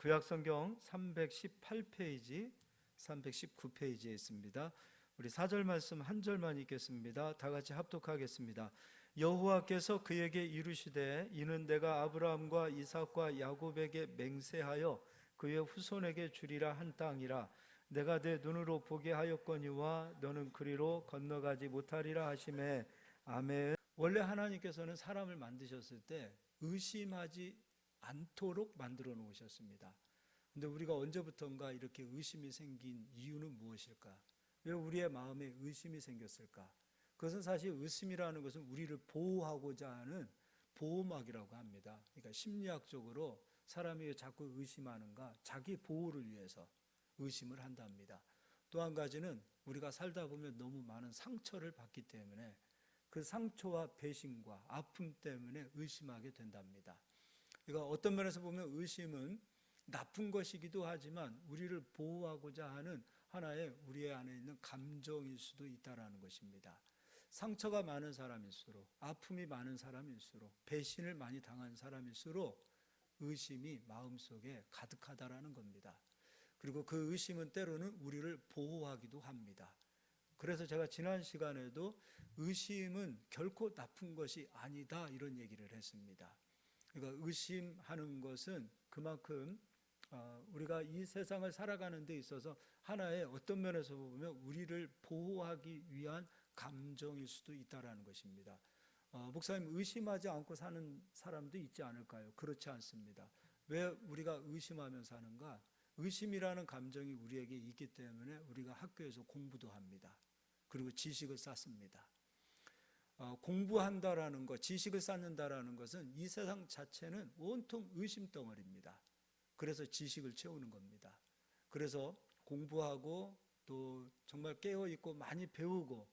구약성경 318페이지, 319페이지에 있습니다. 우리 4절 말씀 한 절만 읽겠습니다. 다 같이 합독하겠습니다. 여호와께서 그에게 이르시되 이는 내가 아브라함과 이삭과 야곱에게 맹세하여 그의 후손에게 주리라 한 땅이라. 내가 내 눈으로 보게 하였거니와 너는 그리로 건너가지 못하리라 하시매. 아멘. 원래 하나님께서는 사람을 만드셨을 때 의심하지 않도록 만들어 놓으셨습니다. 근데 우리가 언제부턴가 이렇게 의심이 생긴 이유는 무엇일까? 왜 우리의 마음에 의심이 생겼을까? 그것은 사실 의심이라는 것은 우리를 보호하고자 하는 보호막이라고 합니다. 그러니까 심리학적으로 사람이 왜 자꾸 의심하는가? 자기 보호를 위해서 의심을 한답니다. 또 한 가지는 우리가 살다 보면 너무 많은 상처를 받기 때문에 그 상처와 배신과 아픔 때문에 의심하게 된답니다. 그러니까 어떤 면에서 보면 의심은 나쁜 것이기도 하지만 우리를 보호하고자 하는 하나의 우리 안에 있는 감정일 수도 있다는 것입니다. 상처가 많은 사람일수록, 아픔이 많은 사람일수록, 배신을 많이 당한 사람일수록 의심이 마음속에 가득하다라는 겁니다. 그리고 그 의심은 때로는 우리를 보호하기도 합니다. 그래서 제가 지난 시간에도 의심은 결코 나쁜 것이 아니다 이런 얘기를 했습니다. 그러니까 의심하는 것은 그만큼 우리가 이 세상을 살아가는 데 있어서 하나의 어떤 면에서 보면 우리를 보호하기 위한 감정일 수도 있다는 것입니다. 목사님, 의심하지 않고 사는 사람도 있지 않을까요? 그렇지 않습니다. 왜 우리가 의심하며 사는가? 의심이라는 감정이 우리에게 있기 때문에 우리가 학교에서 공부도 합니다. 그리고 지식을 쌓습니다. 공부한다라는 것, 지식을 쌓는다라는 것은 이 세상 자체는 온통 의심 덩어리입니다. 그래서 지식을 채우는 겁니다. 그래서 공부하고 또 정말 깨어있고 많이 배우고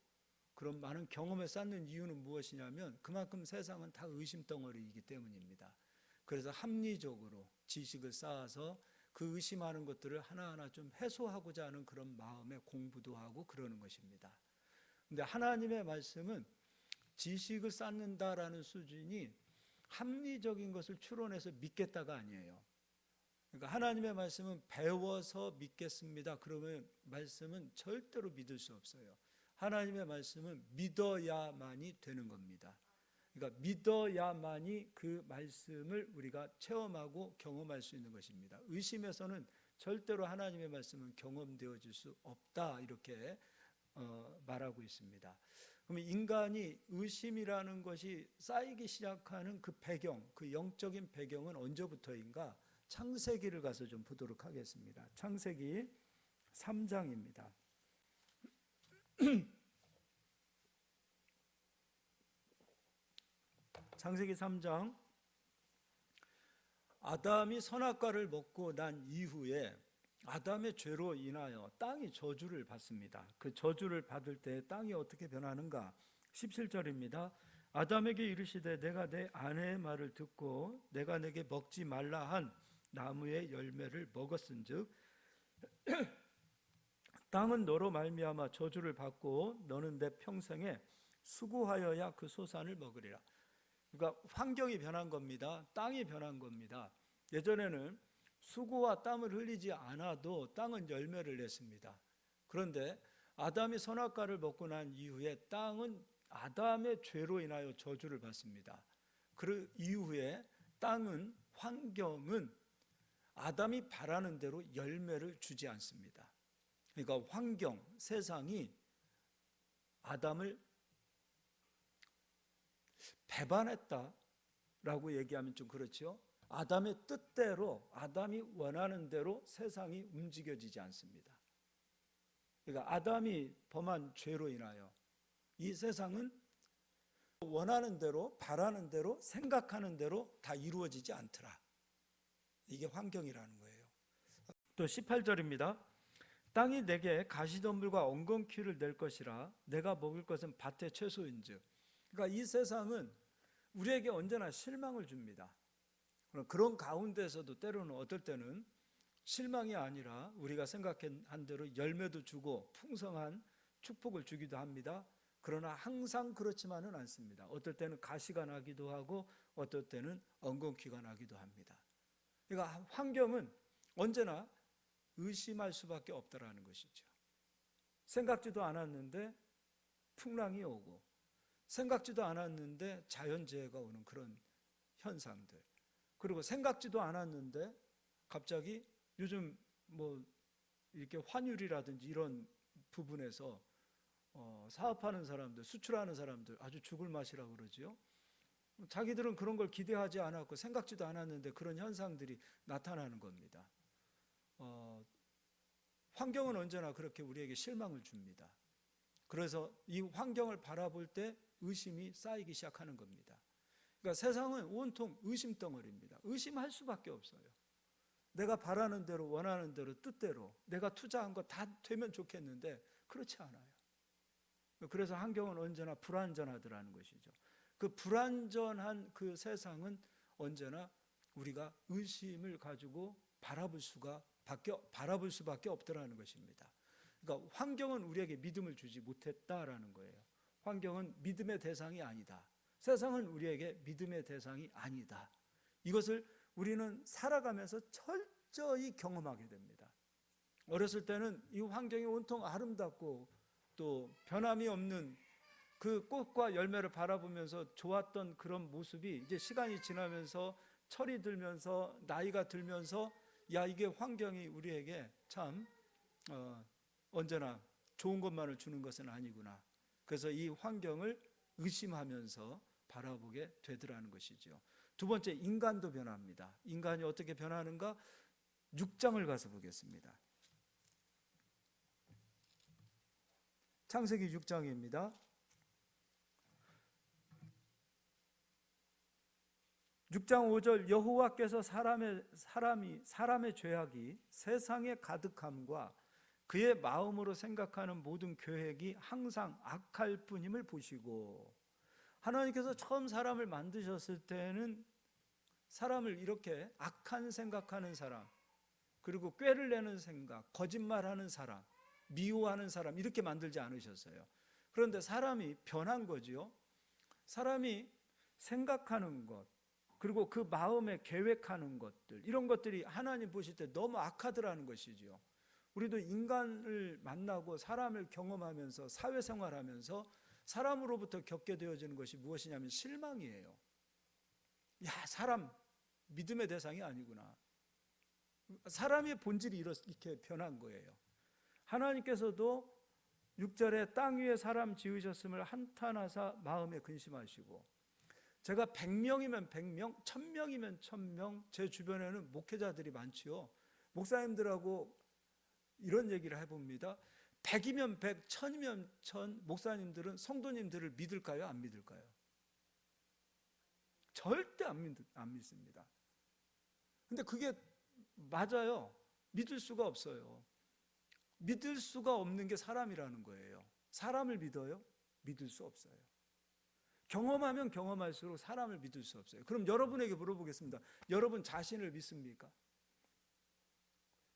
그런 많은 경험을 쌓는 이유는 무엇이냐면 그만큼 세상은 다 의심 덩어리이기 때문입니다. 그래서 합리적으로 지식을 쌓아서 그 의심하는 것들을 하나하나 좀 해소하고자 하는 그런 마음에 공부도 하고 그러는 것입니다. 근데 하나님의 말씀은 지식을 쌓는다라는 수준이 합리적인 것을 추론해서 믿겠다가 아니에요. 그러니까 하나님의 말씀은 배워서 믿겠습니다. 그러면 말씀은 절대로 믿을 수 없어요. 하나님의 말씀은 믿어야만이 되는 겁니다. 그러니까 믿어야만이 그 말씀을 우리가 체험하고 경험할 수 있는 것입니다. 의심에서는 절대로 하나님의 말씀은 경험되어질 수 없다 이렇게 말하고 있습니다. 그러면 인간이 의심이라는 것이 쌓이기 시작하는 그 배경, 그 영적인 배경은 언제부터인가? 창세기를 가서 좀 보도록 하겠습니다. 창세기 3장입니다. 창세기 3장, 아담이 선악과를 먹고 난 이후에 아담의 죄로 인하여 땅이 저주를 받습니다. 그 저주를 받을 때 땅이 어떻게 변하는가? 17절입니다. 아담에게 이르시되 내가 내 아내의 말을 듣고 내가 내게 먹지 말라 한 나무의 열매를 먹었은즉 땅은 너로 말미암아 저주를 받고 너는 내 평생에 수고하여야 그 소산을 먹으리라. 그러니까 환경이 변한 겁니다. 땅이 변한 겁니다. 예전에는 수고와 땀을 흘리지 않아도 땅은 열매를 냈습니다. 그런데 아담이 선악과를 먹고 난 이후에 땅은 아담의 죄로 인하여 저주를 받습니다. 그 이후에 땅은, 환경은 아담이 바라는 대로 열매를 주지 않습니다. 그러니까 환경, 세상이 아담을 배반했다라고 얘기하면 좀 그렇죠. 아담의 뜻대로, 아담이 원하는 대로 세상이 움직여지지 않습니다. 그러니까 아담이 범한 죄로 인하여 이 세상은 원하는 대로, 바라는 대로, 생각하는 대로 다 이루어지지 않더라. 이게 환경이라는 거예요. 또 18절입니다. 땅이 내게 가시덤불과 엉겅퀴를 낼 것이라 내가 먹을 것은 밭의 채소인즉. 그러니까 이 세상은 우리에게 언제나 실망을 줍니다. 그런 가운데서도 때로는 어떨 때는 실망이 아니라 우리가 생각한 대로 열매도 주고 풍성한 축복을 주기도 합니다. 그러나 항상 그렇지만은 않습니다. 어떨 때는 가시가 나기도 하고 어떨 때는 엉겅퀴가 나기도 합니다. 그러니까 환경은 언제나 의심할 수밖에 없다라는 것이죠. 생각지도 않았는데 풍랑이 오고, 생각지도 않았는데 자연재해가 오는 그런 현상들, 그리고 생각지도 않았는데 갑자기 요즘 뭐 이렇게 환율이라든지 이런 부분에서 사업하는 사람들, 수출하는 사람들 아주 죽을 맛이라고 그러지요. 자기들은 그런 걸 기대하지 않았고 생각지도 않았는데 그런 현상들이 나타나는 겁니다. 환경은 언제나 그렇게 우리에게 실망을 줍니다. 그래서 이 환경을 바라볼 때 의심이 쌓이기 시작하는 겁니다. 그러니까 세상은 온통 의심 덩어리입니다. 의심할 수밖에 없어요. 내가 바라는 대로, 원하는 대로, 뜻대로 내가 투자한 거 다 되면 좋겠는데 그렇지 않아요. 그래서 환경은 언제나 불안전하더라는 것이죠. 그 불안전한 그 세상은 언제나 우리가 의심을 가지고 바라볼 수밖에 없더라는 것입니다. 그러니까 환경은 우리에게 믿음을 주지 못했다라는 거예요. 환경은 믿음의 대상이 아니다. 세상은 우리에게 믿음의 대상이 아니다. 이것을 우리는 살아가면서 철저히 경험하게 됩니다. 어렸을 때는 이 환경이 온통 아름답고 또 변함이 없는 그 꽃과 열매를 바라보면서 좋았던 그런 모습이 이제 시간이 지나면서 철이 들면서 나이가 들면서 야, 이게 환경이 우리에게 참 언제나 좋은 것만을 주는 것은 아니구나. 그래서 이 환경을 의심하면서 바라보게 되더라는 것이죠. 두 번째, 인간도 변합니다. 인간이 어떻게 변하는가? 6장을 가서 보겠습니다. 창세기 6장입니다. 6장 5절 여호와께서 사람의 죄악이 세상에 가득함과 그의 마음으로 생각하는 모든 계획이 항상 악할 뿐임을 보시고, 하나님께서 처음 사람을 만드셨을 때는 사람을 이렇게 악한 생각하는 사람, 그리고 꾀를 내는 생각, 거짓말하는 사람, 미워하는 사람 이렇게 만들지 않으셨어요. 그런데 사람이 변한 거지요. 사람이 생각하는 것, 그리고 그 마음에 계획하는 것들, 이런 것들이 하나님 보실 때 너무 악하더라는 것이지요. 우리도 인간을 만나고 사람을 경험하면서 사회생활하면서 사람으로부터 겪게 되어지는 것이 무엇이냐면 실망이에요. 야, 사람 믿음의 대상이 아니구나. 사람의 본질이 이렇게 변한 거예요. 하나님께서도 6절에 땅 위에 사람 지으셨음을 한탄하사 마음에 근심하시고, 제가 100명이면 100명, 1000명이면 1000명, 제 주변에는 목회자들이 많지요. 목사님들하고 이런 얘기를 해봅니다. 100이면 100, 1000이면 1000, 목사님들은 성도님들을 믿을까요? 안 믿을까요? 절대 안 믿습니다. 근데 그게 맞아요. 믿을 수가 없어요. 믿을 수가 없는 게 사람이라는 거예요. 사람을 믿어요? 믿을 수 없어요. 경험하면 경험할수록 사람을 믿을 수 없어요. 그럼 여러분에게 물어보겠습니다. 여러분 자신을 믿습니까?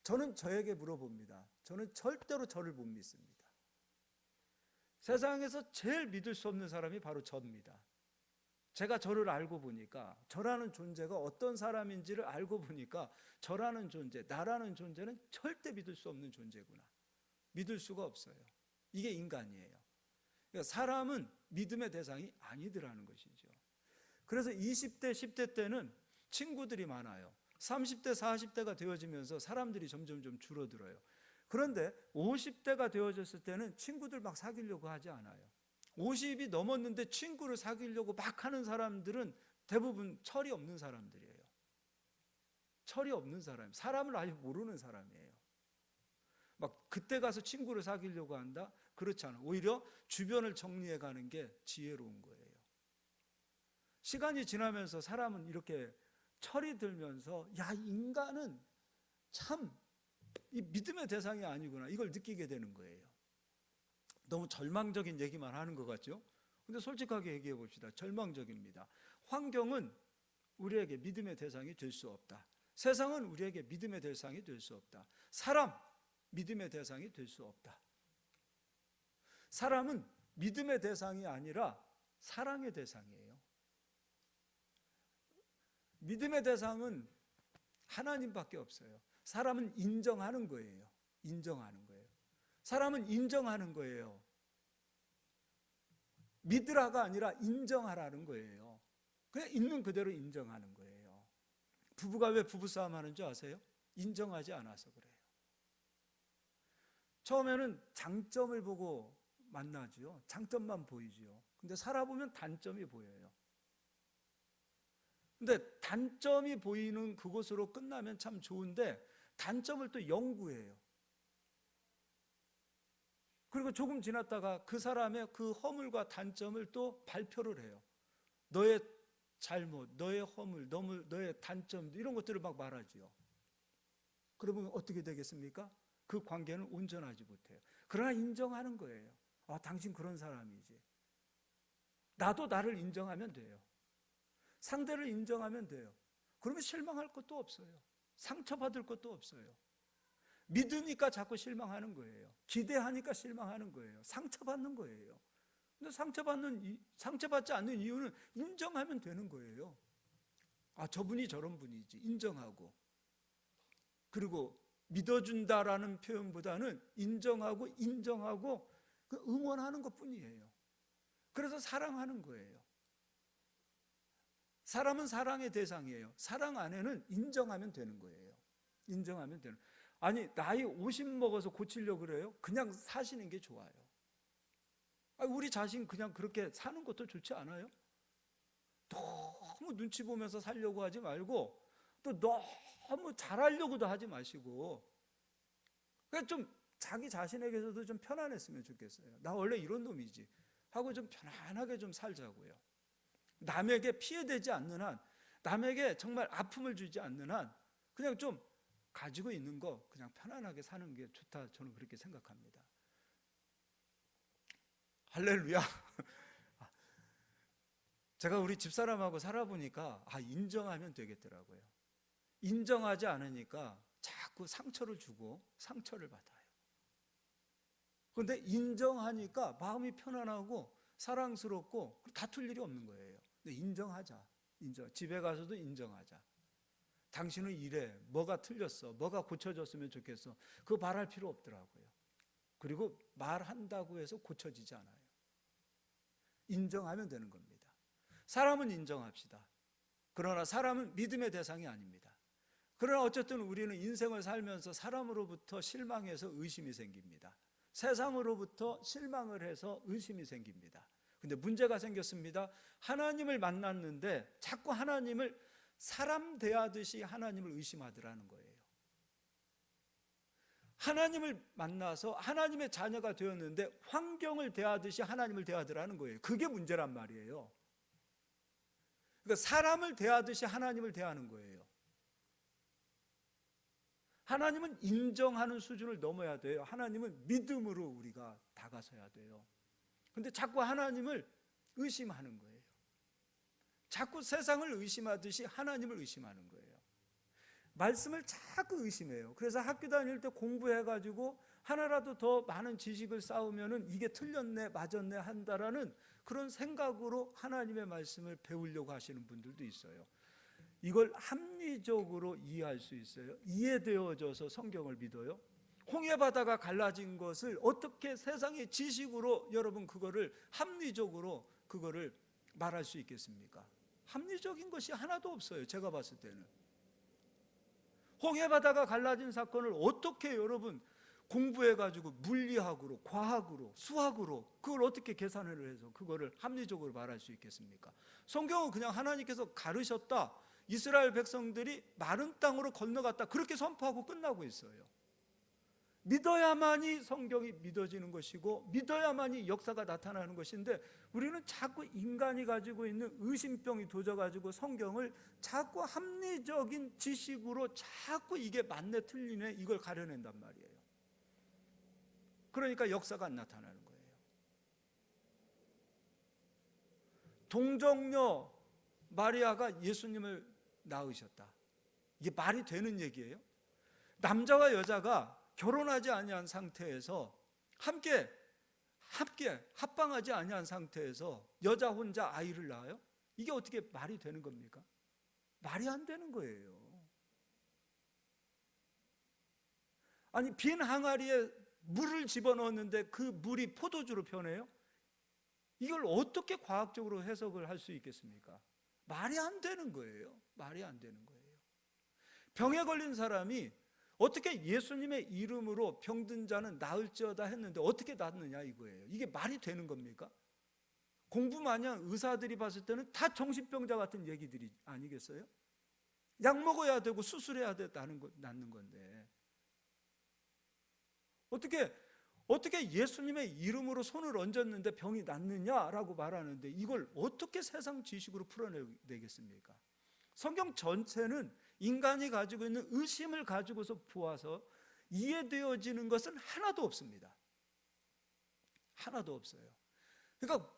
저는 저에게 물어봅니다. 저는 절대로 저를 못 믿습니다. 세상에서 제일 믿을 수 없는 사람이 바로 저입니다. 제가 저를 알고 보니까, 저라는 존재가 어떤 사람인지를 알고 보니까 저라는 존재, 나라는 존재는 절대 믿을 수 없는 존재구나. 믿을 수가 없어요. 이게 인간이에요. 그러니까 사람은 믿음의 대상이 아니더라는 것이죠. 그래서 20대, 10대 때는 친구들이 많아요. 30대, 40대가 되어지면서 사람들이 점점 줄어들어요. 그런데 50대가 되어졌을 때는 친구들 막 사귀려고 하지 않아요. 50이 넘었는데 친구를 사귀려고 막 하는 사람들은 대부분 철이 없는 사람들이에요. 철이 없는 사람, 사람을 아예 모르는 사람이에요. 막 그때 가서 친구를 사귀려고 한다? 그렇지 않아. 오히려 주변을 정리해 가는 게 지혜로운 거예요. 시간이 지나면서 사람은 이렇게 철이 들면서 야, 인간은 참 이 믿음의 대상이 아니구나, 이걸 느끼게 되는 거예요. 너무 절망적인 얘기만 하는 것 같죠? 근데 솔직하게 얘기해 봅시다. 절망적입니다. 환경은 우리에게 믿음의 대상이 될 수 없다. 세상은 우리에게 믿음의 대상이 될 수 없다. 사람, 믿음의 대상이 될 수 없다. 사람은 믿음의 대상이 아니라 사랑의 대상이에요. 믿음의 대상은 하나님밖에 없어요. 사람은 인정하는 거예요. 인정하는 거예요. 사람은 인정하는 거예요. 믿으라가 아니라 인정하라는 거예요. 그냥 있는 그대로 인정하는 거예요. 부부가 왜 부부싸움 하는 줄 아세요? 인정하지 않아서 그래요. 처음에는 장점을 보고 만나지요. 장점만 보이지요. 근데 살아보면 단점이 보여요. 근데 단점이 보이는 그곳으로 끝나면 참 좋은데 단점을 또 연구해요. 그리고 조금 지났다가 그 사람의 그 허물과 단점을 또 발표를 해요. 너의 잘못, 너의 허물, 너의 단점 이런 것들을 막 말하지요. 그러면 어떻게 되겠습니까? 그 관계는 온전하지 못해요. 그러나 인정하는 거예요. 아, 당신 그런 사람이지. 나도 나를 인정하면 돼요. 상대를 인정하면 돼요. 그러면 실망할 것도 없어요. 상처받을 것도 없어요. 믿으니까 자꾸 실망하는 거예요. 기대하니까 실망하는 거예요. 상처받는 거예요. 근데 상처받지 않는 이유는 인정하면 되는 거예요. 아, 저분이 저런 분이지. 인정하고. 그리고 믿어준다라는 표현보다는 인정하고 그 응원하는 것 뿐이에요. 그래서 사랑하는 거예요. 사람은 사랑의 대상이에요. 사랑 안에는 인정하면 되는 거예요. 인정하면 되는. 아니, 나이 50 먹어서 고치려고 그래요? 그냥 사시는 게 좋아요. 우리 자신 그냥 그렇게 사는 것도 좋지 않아요? 너무 눈치 보면서 살려고 하지 말고 또 너무 잘하려고도 하지 마시고 그냥 좀 자기 자신에게서도 좀 편안했으면 좋겠어요. 나 원래 이런 놈이지 하고 좀 편안하게 좀 살자고요. 남에게 피해되지 않는 한, 남에게 정말 아픔을 주지 않는 한 그냥 좀 가지고 있는 거 그냥 편안하게 사는 게 좋다, 저는 그렇게 생각합니다. 할렐루야. 제가 우리 집사람하고 살아보니까 인정하면 되겠더라고요. 인정하지 않으니까 자꾸 상처를 주고 상처를 받아요. 그런데 인정하니까 마음이 편안하고 사랑스럽고 다툴 일이 없는 거예요. 근데 인정하자. 집에 가서도 인정하자. 당신은 이래. 뭐가 틀렸어. 뭐가 고쳐졌으면 좋겠어. 그거 말할 필요 없더라고요. 그리고 말한다고 해서 고쳐지지 않아요. 인정하면 되는 겁니다. 사람은 인정합시다. 그러나 사람은 믿음의 대상이 아닙니다. 그러나 어쨌든 우리는 인생을 살면서 사람으로부터 실망해서 의심이 생깁니다. 세상으로부터 실망을 해서 의심이 생깁니다. 근데 문제가 생겼습니다. 하나님을 만났는데 자꾸 하나님을 사람 대하듯이 하나님을 의심하더라는 거예요. 하나님을 만나서 하나님의 자녀가 되었는데 환경을 대하듯이 하나님을 대하더라는 거예요. 그게 문제란 말이에요. 그러니까 사람을 대하듯이 하나님을 대하는 거예요. 하나님은 인정하는 수준을 넘어야 돼요. 하나님은 믿음으로 우리가 다가서야 돼요. 근데 자꾸 하나님을 의심하는 거예요. 자꾸 세상을 의심하듯이 하나님을 의심하는 거예요. 말씀을 자꾸 의심해요. 그래서 학교 다닐 때 공부해가지고 하나라도 더 많은 지식을 쌓으면은 이게 틀렸네, 맞았네 한다라는 그런 생각으로 하나님의 말씀을 배우려고 하시는 분들도 있어요. 이걸 합리적으로 이해할 수 있어요? 이해되어져서 성경을 믿어요? 홍해바다가 갈라진 것을 어떻게 세상의 지식으로 여러분 그거를 합리적으로 그거를 말할 수 있겠습니까? 합리적인 것이 하나도 없어요. 제가 봤을 때는. 홍해바다가 갈라진 사건을 어떻게 여러분 공부해가지고 물리학으로, 과학으로, 수학으로 그걸 어떻게 계산을 해서 그거를 합리적으로 말할 수 있겠습니까? 성경은 그냥 하나님께서 가르셨다. 이스라엘 백성들이 마른 땅으로 건너갔다. 그렇게 선포하고 끝나고 있어요. 믿어야만이 성경이 믿어지는 것이고 믿어야만이 역사가 나타나는 것인데 우리는 자꾸 인간이 가지고 있는 의심병이 도져가지고 성경을 자꾸 합리적인 지식으로 자꾸 이게 맞네 틀리네 이걸 가려낸단 말이에요. 그러니까 역사가 안 나타나는 거예요. 동정녀 마리아가 예수님을 낳으셨다. 이게 말이 되는 얘기예요? 남자와 여자가 결혼하지 아니한 상태에서 함께 합방하지 아니한 상태에서 여자 혼자 아이를 낳아요? 이게 어떻게 말이 되는 겁니까? 말이 안 되는 거예요. 아니 빈 항아리에 물을 집어넣었는데 그 물이 포도주로 변해요? 이걸 어떻게 과학적으로 해석을 할 수 있겠습니까? 말이 안 되는 거예요. 말이 안 되는 거예요. 병에 걸린 사람이 어떻게 예수님의 이름으로 병든 자는 나을지어다 했는데 어떻게 낫느냐 이거예요. 이게 말이 되는 겁니까? 공부 마냥 의사들이 봤을 때는 다 정신병자 같은 얘기들이 아니겠어요? 약 먹어야 되고 수술해야 낫는 건데 어떻게 예수님의 이름으로 손을 얹었는데 병이 낫느냐라고 말하는데 이걸 어떻게 세상 지식으로 풀어내겠습니까? 성경 전체는 인간이 가지고 있는 의심을 가지고서 보아서 이해되어지는 것은 하나도 없습니다. 하나도 없어요. 그러니까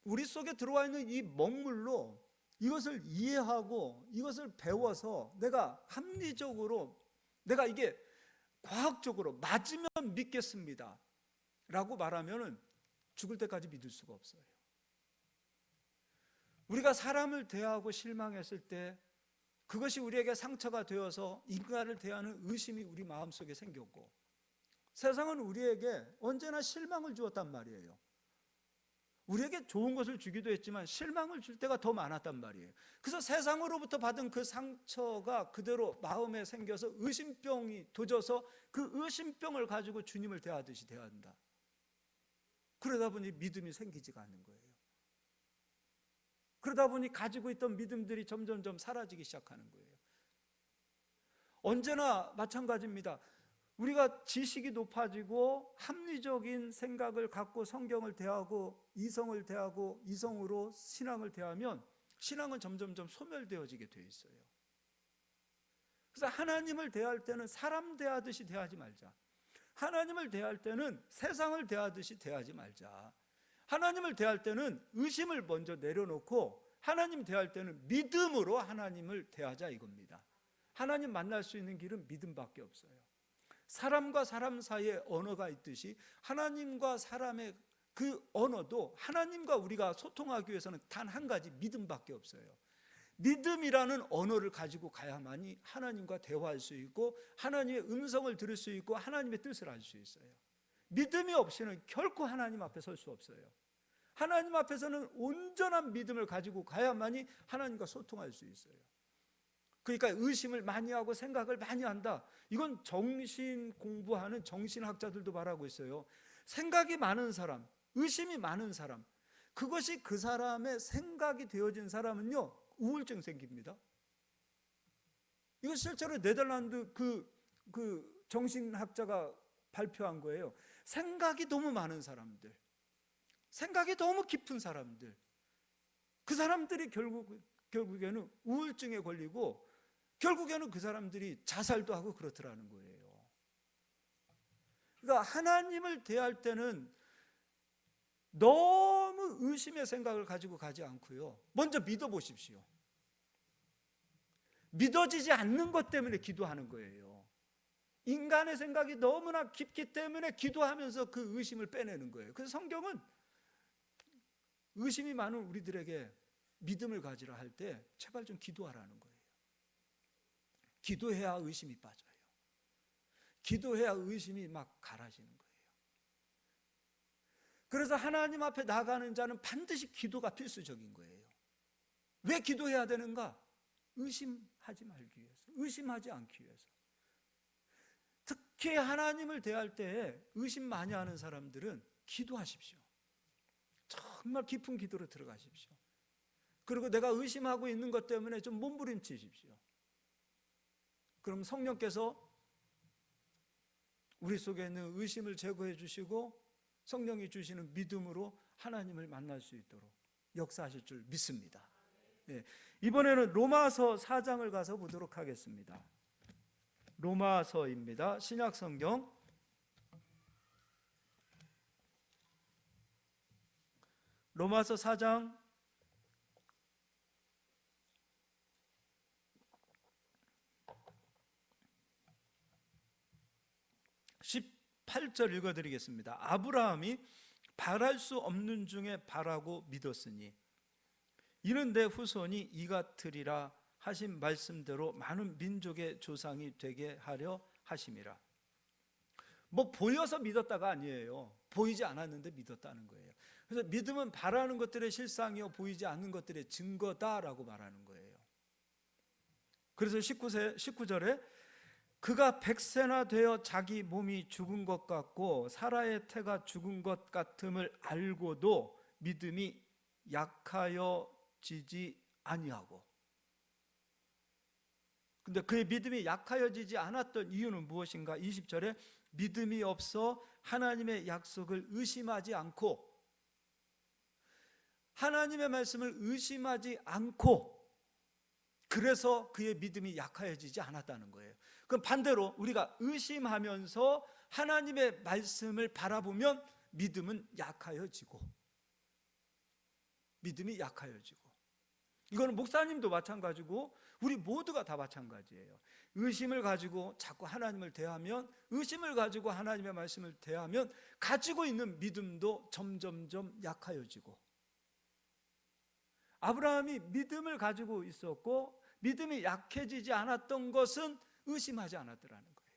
우리 속에 들어와 있는 이 먹물로 이것을 이해하고 이것을 배워서 내가 합리적으로 내가 이게 과학적으로 맞으면 믿겠습니다 라고 말하면 죽을 때까지 믿을 수가 없어요. 우리가 사람을 대하고 실망했을 때 그것이 우리에게 상처가 되어서 인간을 대하는 의심이 우리 마음속에 생겼고, 세상은 우리에게 언제나 실망을 주었단 말이에요. 우리에게 좋은 것을 주기도 했지만 실망을 줄 때가 더 많았단 말이에요. 그래서 세상으로부터 받은 그 상처가 그대로 마음에 생겨서 의심병이 도져서 그 의심병을 가지고 주님을 대하듯이 대한다. 그러다 보니 믿음이 생기지가 않는 거예요. 그러다 보니 가지고 있던 믿음들이 점점점 사라지기 시작하는 거예요. 언제나 마찬가지입니다. 우리가 지식이 높아지고 합리적인 생각을 갖고 성경을 대하고 이성을 대하고 이성으로 신앙을 대하면 신앙은 점점점 소멸되어지게 돼 있어요. 그래서 하나님을 대할 때는 사람 대하듯이 대하지 말자. 하나님을 대할 때는 세상을 대하듯이 대하지 말자. 하나님을 대할 때는 의심을 먼저 내려놓고 하나님 대할 때는 믿음으로 하나님을 대하자 이겁니다. 하나님 만날 수 있는 길은 믿음밖에 없어요. 사람과 사람 사이에 언어가 있듯이 하나님과 사람의 그 언어도 하나님과 우리가 소통하기 위해서는 단 한 가지 믿음밖에 없어요. 믿음이라는 언어를 가지고 가야만이 하나님과 대화할 수 있고 하나님의 음성을 들을 수 있고 하나님의 뜻을 알 수 있어요. 믿음이 없이는 결코 하나님 앞에 설 수 없어요. 하나님 앞에서는 온전한 믿음을 가지고 가야만이 하나님과 소통할 수 있어요. 그러니까 의심을 많이 하고 생각을 많이 한다. 이건 정신 공부하는 정신학자들도 말하고 있어요. 생각이 많은 사람, 의심이 많은 사람, 그것이 그 사람의 생각이 되어진 사람은요 우울증 생깁니다. 이거 실제로 네덜란드 그 정신학자가 발표한 거예요. 생각이 너무 많은 사람들, 생각이 너무 깊은 사람들, 그 사람들이 결국에는 우울증에 걸리고 결국에는 그 사람들이 자살도 하고 그렇더라는 거예요. 그러니까 하나님을 대할 때는 너무 의심의 생각을 가지고 가지 않고요, 먼저 믿어보십시오. 믿어지지 않는 것 때문에 기도하는 거예요. 인간의 생각이 너무나 깊기 때문에 기도하면서 그 의심을 빼내는 거예요. 그래서 성경은 의심이 많은 우리들에게 믿음을 가지라 할 때 제발 좀 기도하라는 거예요. 기도해야 의심이 빠져요. 기도해야 의심이 막 가라지는 거예요. 그래서 하나님 앞에 나가는 자는 반드시 기도가 필수적인 거예요. 왜 기도해야 되는가? 의심하지 말기 위해서, 의심하지 않기 위해서. 특히 하나님을 대할 때 의심 많이 하는 사람들은 기도하십시오. 정말 깊은 기도로 들어가십시오. 그리고 내가 의심하고 있는 것 때문에 좀 몸부림치십시오. 그럼 성령께서 우리 속에 있는 의심을 제거해 주시고 성령이 주시는 믿음으로 하나님을 만날 수 있도록 역사하실 줄 믿습니다. 네, 이번에는 로마서 4장을 가서 보도록 하겠습니다. 로마서입니다. 신약성경 로마서 4장 18절 읽어드리겠습니다. 아브라함이 바랄 수 없는 중에 바라고 믿었으니 이는 내 후손이 이 같으리라 하신 말씀대로 많은 민족의 조상이 되게 하려 하심이라. 뭐 보여서 믿었다가 아니에요. 보이지 않았는데 믿었다는 거예요. 그래서 믿음은 바라는 것들의 실상이요 보이지 않는 것들의 증거다라고 말하는 거예요. 그래서 19절에 그가 100세나 되어 자기 몸이 죽은 것 같고 사라의 태가 죽은 것 같음을 알고도 믿음이 약하여지지 아니하고. 근데 그의 믿음이 약하여지지 않았던 이유는 무엇인가? 20절에 믿음이 없어 하나님의 약속을 의심하지 않고, 하나님의 말씀을 의심하지 않고, 그래서 그의 믿음이 약하여지지 않았다는 거예요. 그럼 반대로 우리가 의심하면서 하나님의 말씀을 바라보면 믿음은 약하여지고, 믿음이 약하여지고. 이거는 목사님도 마찬가지고 우리 모두가 다 마찬가지예요. 의심을 가지고 자꾸 하나님을 대하면, 의심을 가지고 하나님의 말씀을 대하면 가지고 있는 믿음도 점점점 약하여지고. 아브라함이 믿음을 가지고 있었고 믿음이 약해지지 않았던 것은 의심하지 않았더라는 거예요.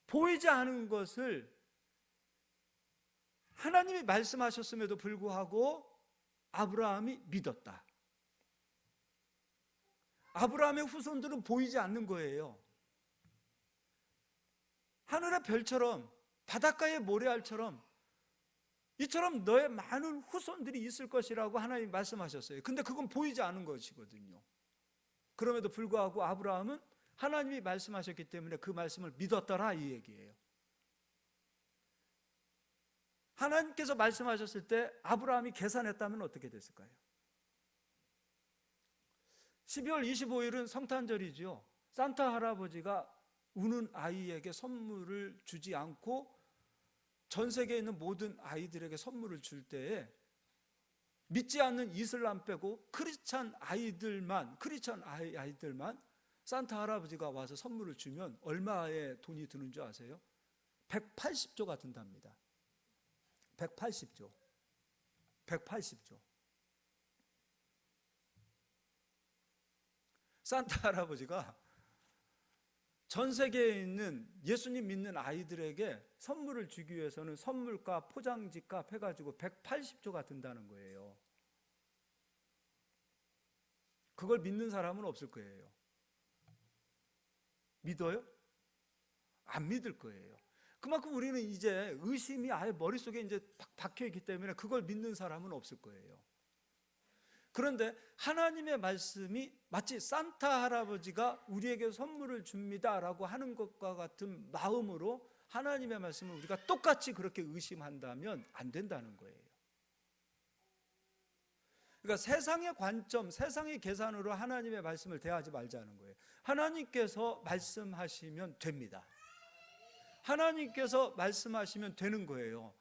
보이지 않은 것을 하나님이 말씀하셨음에도 불구하고 아브라함이 믿었다. 아브라함의 후손들은 보이지 않는 거예요. 하늘의 별처럼, 바닷가의 모래알처럼 이처럼 너의 많은 후손들이 있을 것이라고 하나님이 말씀하셨어요. 근데 그건 보이지 않은 것이거든요. 그럼에도 불구하고 아브라함은 하나님이 말씀하셨기 때문에 그 말씀을 믿었더라, 이 얘기예요. 하나님께서 말씀하셨을 때 아브라함이 계산했다면 어떻게 됐을까요? 12월 25일은 성탄절이죠. 산타 할아버지가 우는 아이에게 선물을 주지 않고 전 세계에 있는 모든 아이들에게 선물을 줄 때에 믿지 않는 이슬람 빼고 크리스찬 아이들만 산타 할아버지가 와서 선물을 주면 얼마의 돈이 드는 줄 아세요? 180조가 든답니다. 180조. 산타 할아버지가 전 세계에 있는 예수님 믿는 아이들에게 선물을 주기 위해서는 선물값, 포장지값 해가지고 180조가 든다는 거예요. 그걸 믿는 사람은 없을 거예요. 믿어요? 안 믿을 거예요. 그만큼 우리는 이제 의심이 아예 머릿속에 이제 박혀 있기 때문에 그걸 믿는 사람은 없을 거예요. 그런데 하나님의 말씀이 마치 산타 할아버지가 우리에게 선물을 줍니다라고 하는 것과 같은 마음으로 하나님의 말씀을 우리가 똑같이 그렇게 의심한다면 안 된다는 거예요. 그러니까 세상의 관점, 세상의 계산으로 하나님의 말씀을 대하지 말자는 거예요. 하나님께서 말씀하시면 됩니다. 하나님께서 말씀하시면 되는 거예요.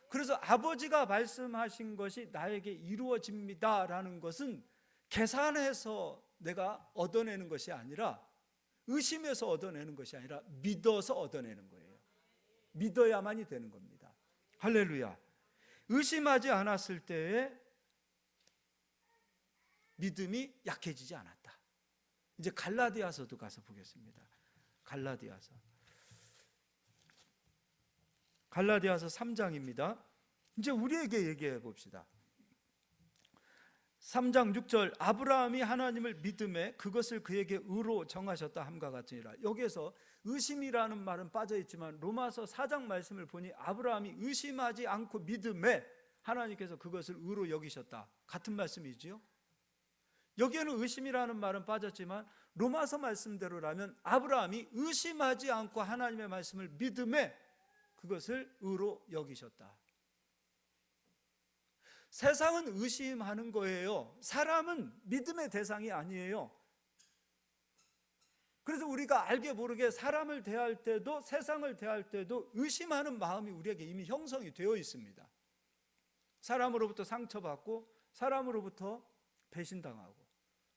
그래서 아버지가 말씀하신 것이 나에게 이루어집니다라는 것은 계산해서 내가 얻어내는 것이 아니라, 의심해서 얻어내는 것이 아니라 믿어서 얻어내는 거예요. 믿어야만이 되는 겁니다. 할렐루야. 의심하지 않았을 때에 믿음이 약해지지 않았다. 이제 갈라디아서도 가서 보겠습니다. 갈라디아서 3장입니다. 이제 우리에게 얘기해 봅시다. 3장 6절, 아브라함이 하나님을 믿음에 그것을 그에게 의로 정하셨다 함과 같으니라. 여기에서 의심이라는 말은 빠져 있지만 로마서 4장 말씀을 보니 아브라함이 의심하지 않고 믿음에 하나님께서 그것을 의로 여기셨다, 같은 말씀이지요. 여기에는 의심이라는 말은 빠졌지만 로마서 말씀대로라면 아브라함이 의심하지 않고 하나님의 말씀을 믿음에 그것을 의로 여기셨다. 세상은 의심하는 거예요. 사람은 믿음의 대상이 아니에요. 그래서 우리가 알게 모르게 사람을 대할 때도 세상을 대할 때도 의심하는 마음이 우리에게 이미 형성이 되어 있습니다. 사람으로부터 상처받고 사람으로부터 배신당하고,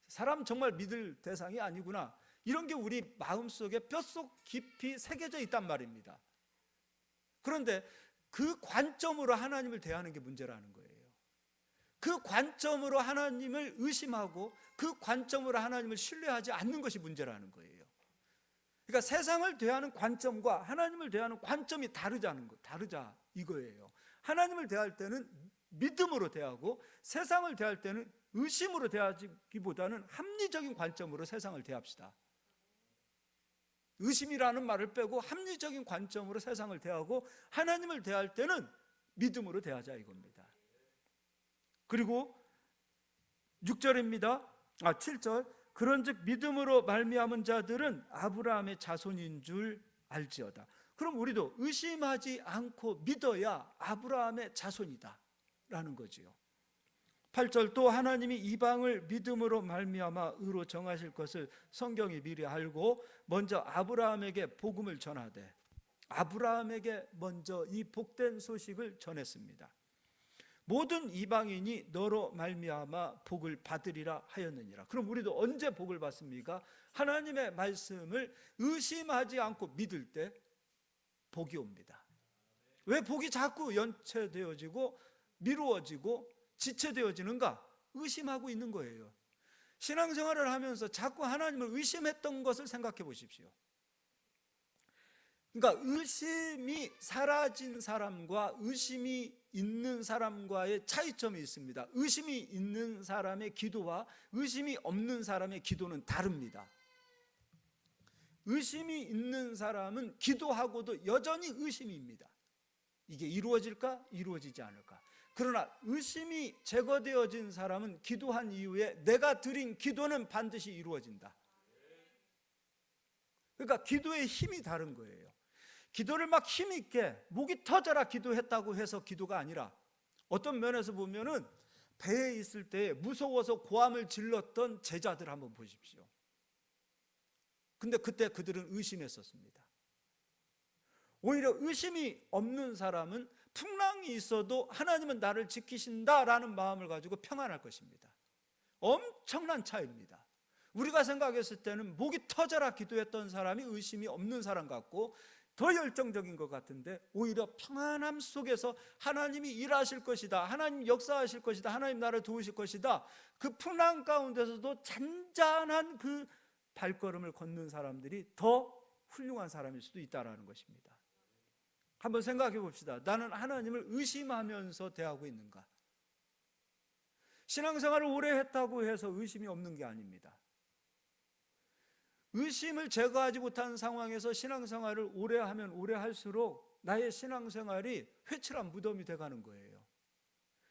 사람 정말 믿을 대상이 아니구나, 이런 게 우리 마음속에 뼛속 깊이 새겨져 있단 말입니다. 그런데 그 관점으로 하나님을 대하는 게 문제라는 거예요. 그 관점으로 하나님을 의심하고 그 관점으로 하나님을 신뢰하지 않는 것이 문제라는 거예요. 그러니까 세상을 대하는 관점과 하나님을 대하는 관점이 다르자 이거예요. 하나님을 대할 때는 믿음으로 대하고 세상을 대할 때는 의심으로 대하기보다는 합리적인 관점으로 세상을 대합시다. 의심이라는 말을 빼고 합리적인 관점으로 세상을 대하고 하나님을 대할 때는 믿음으로 대하자 이겁니다. 그리고 7절 그런즉 믿음으로 말미암은 자들은 아브라함의 자손인 줄 알지어다. 그럼 우리도 의심하지 않고 믿어야 아브라함의 자손이다 라는 거지요. 8절 또 하나님이 이방을 믿음으로 말미암아 의로 정하실 것을 성경이 미리 알고 먼저 아브라함에게 복음을 전하되 아브라함에게 먼저 이 복된 소식을 전했습니다. 모든 이방인이 너로 말미암아 복을 받으리라 하였느니라. 그럼 우리도 언제 복을 받습니까? 하나님의 말씀을 의심하지 않고 믿을 때 복이 옵니다. 왜 복이 자꾸 연체되어지고 미루어지고 지체되어지는가? 의심하고 있는 거예요. 신앙생활을 하면서 자꾸 하나님을 의심했던 것을 생각해 보십시오. 그러니까 의심이 사라진 사람과 의심이 있는 사람과의 차이점이 있습니다. 의심이 있는 사람의 기도와 의심이 없는 사람의 기도는 다릅니다. 의심이 있는 사람은 기도하고도 여전히 의심입니다. 이게 이루어질까? 이루어지지 않을까? 그러나 의심이 제거되어진 사람은 기도한 이후에 내가 드린 기도는 반드시 이루어진다. 그러니까 기도의 힘이 다른 거예요. 기도를 막 힘있게 목이 터져라 기도했다고 해서 기도가 아니라 어떤 면에서 보면은 배에 있을 때 무서워서 고함을 질렀던 제자들 한번 보십시오. 근데 그때 그들은 의심했었습니다. 오히려 의심이 없는 사람은 풍랑이 있어도 하나님은 나를 지키신다라는 마음을 가지고 평안할 것입니다. 엄청난 차이입니다. 우리가 생각했을 때는 목이 터져라 기도했던 사람이 의심이 없는 사람 같고 더 열정적인 것 같은데 오히려 평안함 속에서 하나님이 일하실 것이다, 하나님 역사하실 것이다, 하나님 나를 도우실 것이다, 그 풍랑 가운데서도 잔잔한 그 발걸음을 걷는 사람들이 더 훌륭한 사람일 수도 있다는 것입니다. 한번 생각해 봅시다. 나는 하나님을 의심하면서 대하고 있는가? 신앙생활을 오래 했다고 해서 의심이 없는 게 아닙니다. 의심을 제거하지 못한 상황에서 신앙생활을 오래 하면 오래 할수록 나의 신앙생활이 회칠한 무덤이 돼가는 거예요.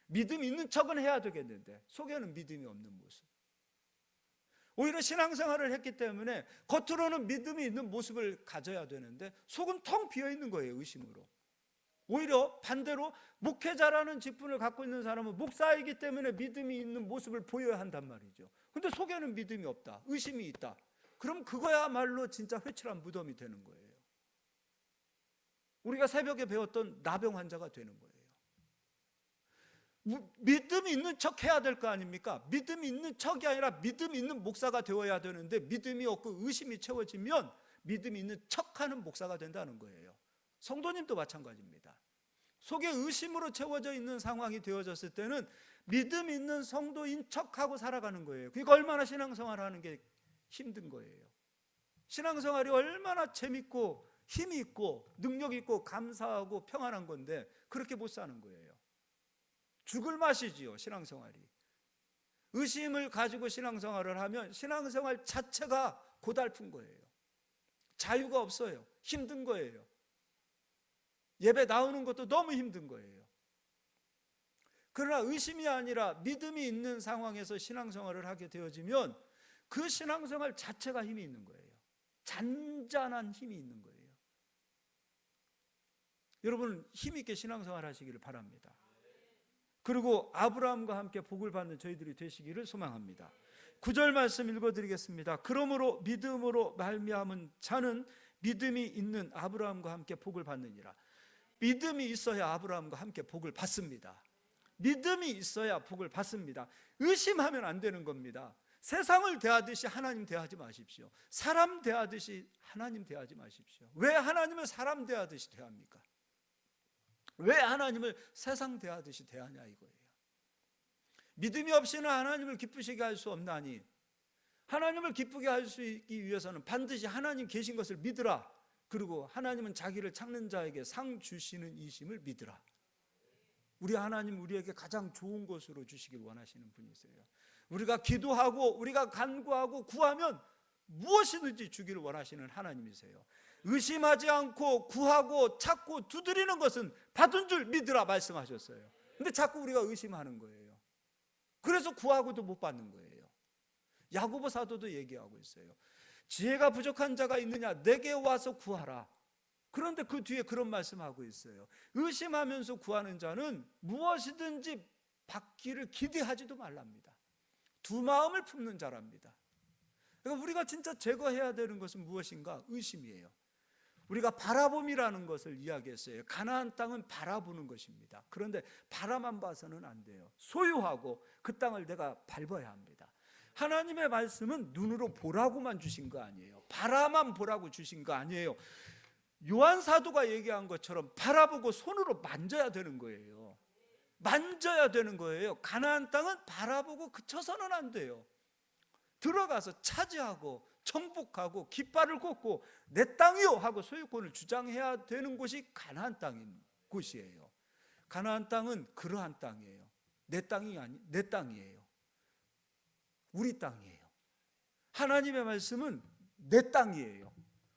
믿음 있는 척은 해야 되겠는데 속에는 믿음이 없는 모습. 오히려 신앙생활을 했기 때문에 겉으로는 믿음이 있는 모습을 가져야 되는데 속은 텅 비어있는 거예요. 의심으로. 오히려 반대로 목회자라는 직분을 갖고 있는 사람은 목사이기 때문에 믿음이 있는 모습을 보여야 한단 말이죠. 근데 속에는 믿음이 없다, 의심이 있다. 그럼 그거야말로 진짜 회칠한 무덤이 되는 거예요. 우리가 새벽에 배웠던 나병 환자가 되는 거예요. 믿음이 있는 척 해야 될 거 아닙니까? 믿음이 있는 척이 아니라 믿음이 있는 목사가 되어야 되는데 믿음이 없고 의심이 채워지면 믿음이 있는 척하는 목사가 된다는 거예요. 성도님도 마찬가지입니다. 속에 의심으로 채워져 있는 상황이 되어졌을 때는 믿음 있는 성도인 척하고 살아가는 거예요. 그러니까 얼마나 신앙생활 하는 게 힘든 거예요. 신앙생활이 얼마나 재밌고 힘이 있고 능력 있고 감사하고 평안한 건데 그렇게 못 사는 거예요. 죽을 맛이지요, 신앙생활이. 의심을 가지고 신앙생활을 하면 신앙생활 자체가 고달픈 거예요. 자유가 없어요. 힘든 거예요. 예배 나오는 것도 너무 힘든 거예요. 그러나 의심이 아니라 믿음이 있는 상황에서 신앙생활을 하게 되어지면 그 신앙생활 자체가 힘이 있는 거예요. 잔잔한 힘이 있는 거예요. 여러분 힘있게 신앙생활 하시기를 바랍니다. 그리고 아브라함과 함께 복을 받는 저희들이 되시기를 소망합니다. 9절 말씀 읽어드리겠습니다. 그러므로 믿음으로 말미암은 자는 믿음이 있는 아브라함과 함께 복을 받느니라. 믿음이 있어야 아브라함과 함께 복을 받습니다. 믿음이 있어야 복을 받습니다. 의심하면 안 되는 겁니다. 세상을 대하듯이 하나님 대하지 마십시오. 사람 대하듯이 하나님 대하지 마십시오. 왜 하나님을 사람 대하듯이 대합니까? 왜 하나님을 세상 대하듯이 대하냐 이거예요. 믿음이 없이는 하나님을 기쁘시게 할 수 없나니 하나님을 기쁘게 할 수 있기 위해서는 반드시 하나님 계신 것을 믿으라. 그리고 하나님은 자기를 찾는 자에게 상 주시는 이심을 믿으라. 우리 하나님 우리에게 가장 좋은 것으로 주시길 원하시는 분이세요. 우리가 기도하고 우리가 간구하고 구하면 무엇이든지 주기를 원하시는 하나님이세요. 의심하지 않고 구하고 찾고 두드리는 것은 받은 줄 믿으라 말씀하셨어요. 근데 자꾸 우리가 의심하는 거예요. 그래서 구하고도 못 받는 거예요. 야고보 사도도 얘기하고 있어요. 지혜가 부족한 자가 있느냐 내게 와서 구하라. 그런데 그 뒤에 그런 말씀하고 있어요. 의심하면서 구하는 자는 무엇이든지 받기를 기대하지도 말랍니다. 두 마음을 품는 자랍니다. 그러니까 우리가 진짜 제거해야 되는 것은 무엇인가? 의심이에요. 우리가 바라봄이라는 것을 이야기했어요. 가나안 땅은 바라보는 것입니다. 그런데 바라만 봐서는 안 돼요. 소유하고 그 땅을 내가 밟아야 합니다. 하나님의 말씀은 눈으로 보라고만 주신 거 아니에요. 바라만 보라고 주신 거 아니에요. 요한 사도가 얘기한 것처럼 바라보고 손으로 만져야 되는 거예요. 만져야 되는 거예요. 가나안 땅은 바라보고 그쳐서는 안 돼요. 들어가서 차지하고 정복하고 깃발을 꽂고 내 땅이요 하고 소유권을 주장해야 되는 곳이 가나안 땅인 곳이에요. 가나안 땅은 그러한 땅이에요. 내 땅이 아니 내 땅이에요. 우리 땅이에요. 하나님의 말씀은 내 땅이에요.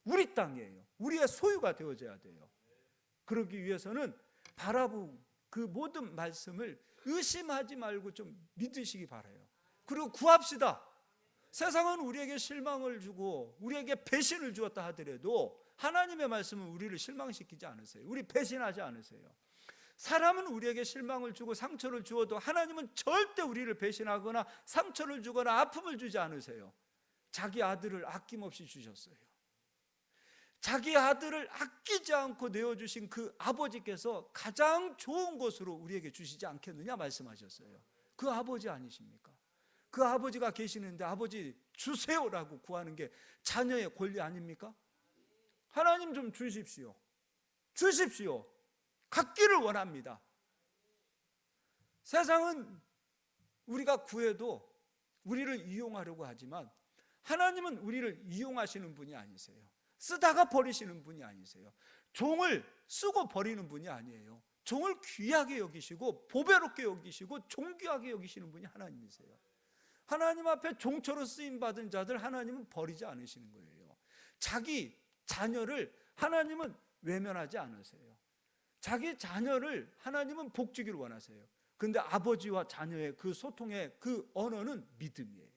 우리 땅이에요. 우리의 소유가 되어져야 돼요. 그러기 위해서는 바라본 그 모든 말씀을 의심하지 말고 좀 믿으시기 바라요. 그리고 구합시다. 세상은 우리에게 실망을 주고 우리에게 배신을 주었다 하더라도 하나님의 말씀은 우리를 실망시키지 않으세요. 우리 배신하지 않으세요. 사람은 우리에게 실망을 주고 상처를 주어도 하나님은 절대 우리를 배신하거나 상처를 주거나 아픔을 주지 않으세요. 자기 아들을 아낌없이 주셨어요. 자기 아들을 아끼지 않고 내어주신 그 아버지께서 가장 좋은 것으로 우리에게 주시지 않겠느냐 말씀하셨어요. 그 아버지 아니십니까? 그 아버지가 계시는데 아버지 주세요라고 구하는 게 자녀의 권리 아닙니까? 하나님 좀 주십시오. 주십시오. 갖기를 원합니다. 세상은 우리가 구해도 우리를 이용하려고 하지만 하나님은 우리를 이용하시는 분이 아니세요. 쓰다가 버리시는 분이 아니세요. 종을 쓰고 버리는 분이 아니에요. 종을 귀하게 여기시고 보배롭게 여기시고 존귀하게 여기시는 분이 하나님이세요. 하나님 앞에 종처럼 쓰임받은 자들 하나님은 버리지 않으시는 거예요. 자기 자녀를 하나님은 외면하지 않으세요. 자기 자녀를 하나님은 복주기를 원하세요. 그런데 아버지와 자녀의 그 소통의 그 언어는 믿음이에요.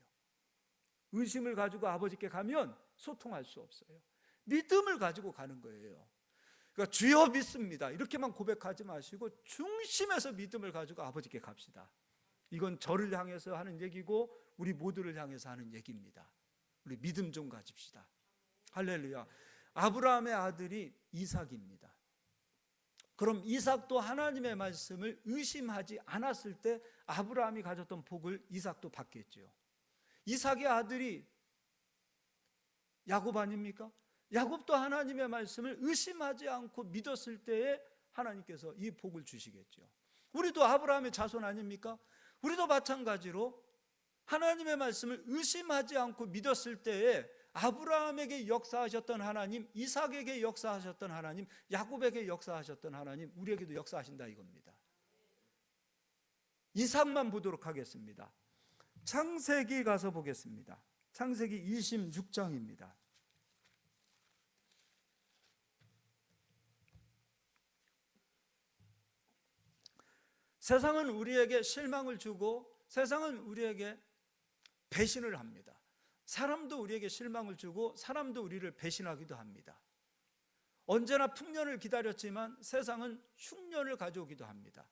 의심을 가지고 아버지께 가면 소통할 수 없어요. 믿음을 가지고 가는 거예요. 그러니까 주여 믿습니다 이렇게만 고백하지 마시고 중심에서 믿음을 가지고 아버지께 갑시다. 이건 저를 향해서 하는 얘기고 우리 모두를 향해서 하는 얘기입니다. 우리 믿음 좀 가집시다. 할렐루야. 아브라함의 아들이 이삭입니다. 그럼 이삭도 하나님의 말씀을 의심하지 않았을 때 아브라함이 가졌던 복을 이삭도 받겠죠. 이삭의 아들이 야곱 아닙니까? 야곱도 하나님의 말씀을 의심하지 않고 믿었을 때에 하나님께서 이 복을 주시겠죠. 우리도 아브라함의 자손 아닙니까? 우리도 마찬가지로 하나님의 말씀을 의심하지 않고 믿었을 때에 아브라함에게 역사하셨던 하나님, 이삭에게 역사하셨던 하나님, 야곱에게 역사하셨던 하나님, 우리에게도 역사하신다 이겁니다. 이삭만 보도록 하겠습니다. 창세기 가서 보겠습니다. 창세기 26장입니다. 세상은 우리에게 실망을 주고 세상은 우리에게 배신을 합니다. 사람도 우리에게 실망을 주고 사람도 우리를 배신하기도 합니다. 언제나 풍년을 기다렸지만 세상은 흉년을 가져오기도 합니다.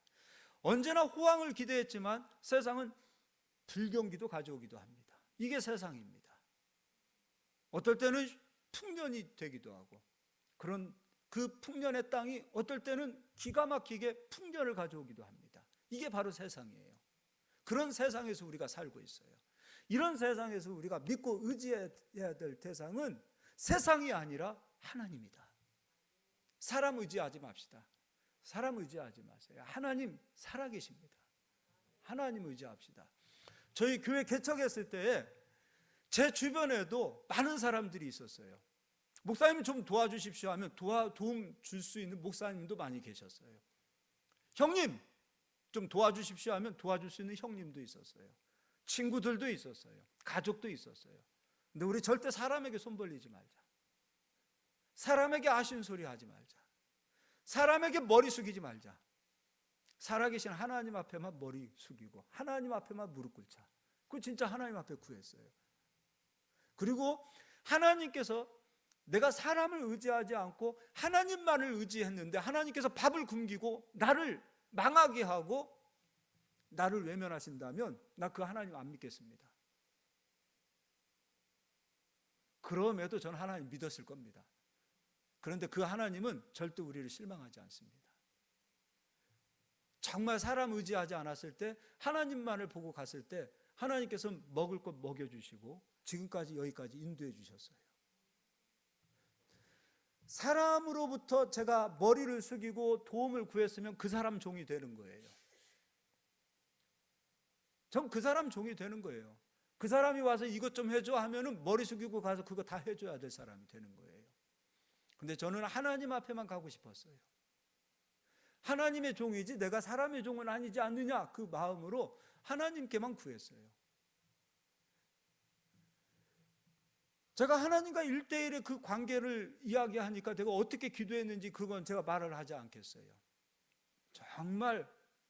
언제나 호황을 기대했지만 세상은 불경기도 가져오기도 합니다. 이게 세상입니다. 어떨 때는 풍년이 되기도 하고 그런 그 풍년의 땅이 어떨 때는 기가 막히게 풍년을 가져오기도 합니다. 이게 바로 세상이에요. 그런 세상에서 우리가 살고 있어요. 이런 세상에서 우리가 믿고 의지해야 될 대상은 세상이 아니라 하나님이다. 사람 의지하지 맙시다. 사람 의지하지 마세요. 하나님 살아계십니다. 하나님 의지합시다. 저희 교회 개척했을 때 제 주변에도 많은 사람들이 있었어요. 목사님 좀 도와주십시오 하면 도움 줄 수 있는 목사님도 많이 계셨어요. 형님 좀 도와주십시오 하면 도와줄 수 있는 형님도 있었어요. 친구들도 있었어요. 가족도 있었어요. 근데 우리 절대 사람에게 손 벌리지 말자. 사람에게 아쉬운 소리 하지 말자. 사람에게 머리 숙이지 말자. 살아계신 하나님 앞에만 머리 숙이고 하나님 앞에만 무릎 꿇자. 그거 진짜 하나님 앞에 구했어요. 그리고 하나님께서 내가 사람을 의지하지 않고 하나님만을 의지했는데 하나님께서 밥을 굶기고 나를 망하게 하고 나를 외면하신다면 나 그 하나님 안 믿겠습니다. 그럼에도 저는 하나님 믿었을 겁니다. 그런데 그 하나님은 절대 우리를 실망하지 않습니다. 정말 사람 의지하지 않았을 때 하나님만을 보고 갔을 때 하나님께서 먹을 것 먹여주시고 지금까지 여기까지 인도해 주셨어요. 사람으로부터 제가 머리를 숙이고 도움을 구했으면 그 사람 종이 되는 거예요. 전 그 사람 종이 되는 거예요. 그 사람이 와서 이것 좀 해줘 하면은 머리 숙이고 가서 그거 다 해줘야 될 사람이 되는 거예요. 근데 저는 하나님 앞에만 가고 싶었어요. 하나님의 종이지 내가 사람의 종은 아니지 않느냐 그 마음으로 하나님께만 구했어요. 제가 하나님과 1대1의 그 관계를 이야기하니까 내가 어떻게 기도했는지 그건 제가 말을 하지 않겠어요. 정말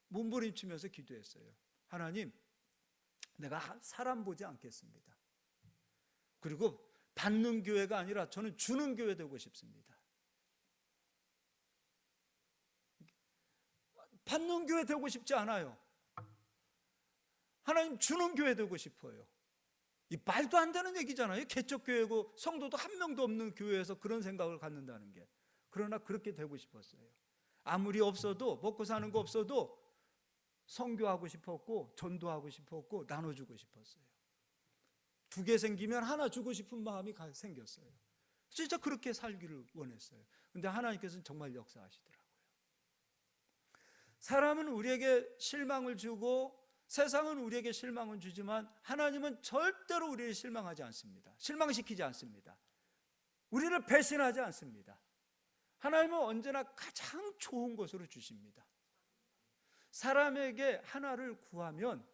몸부림치면서 기도했어요. 하나님, 내가 사람 보지 않겠습니다. 그리고 받는 교회가 아니라 저는 주는 교회 되고 싶습니다. 받는 교회 되고 싶지 않아요. 하나님 주는 교회 되고 싶어요. 이 말도 안 되는 얘기잖아요. 개척교회고 성도도 한 명도 없는 교회에서 그런 생각을 갖는다는 게. 그러나 그렇게 되고 싶었어요. 아무리 없어도 먹고 사는 거 없어도 선교하고 싶었고 전도하고 싶었고 나눠주고 싶었어요. 2개 생기면 하나 주고 싶은 마음이 생겼어요. 진짜 그렇게 살기를 원했어요. 근데 하나님께서는 정말 역사하시더라고요. 사람은 우리에게 실망을 주고 세상은 우리에게 실망을 주지만 하나님은 절대로 우리를 실망하지 않습니다. 실망시키지 않습니다. 우리를 배신하지 않습니다. 하나님은 언제나 가장 좋은 것으로 주십니다. 사람에게 하나를 구하면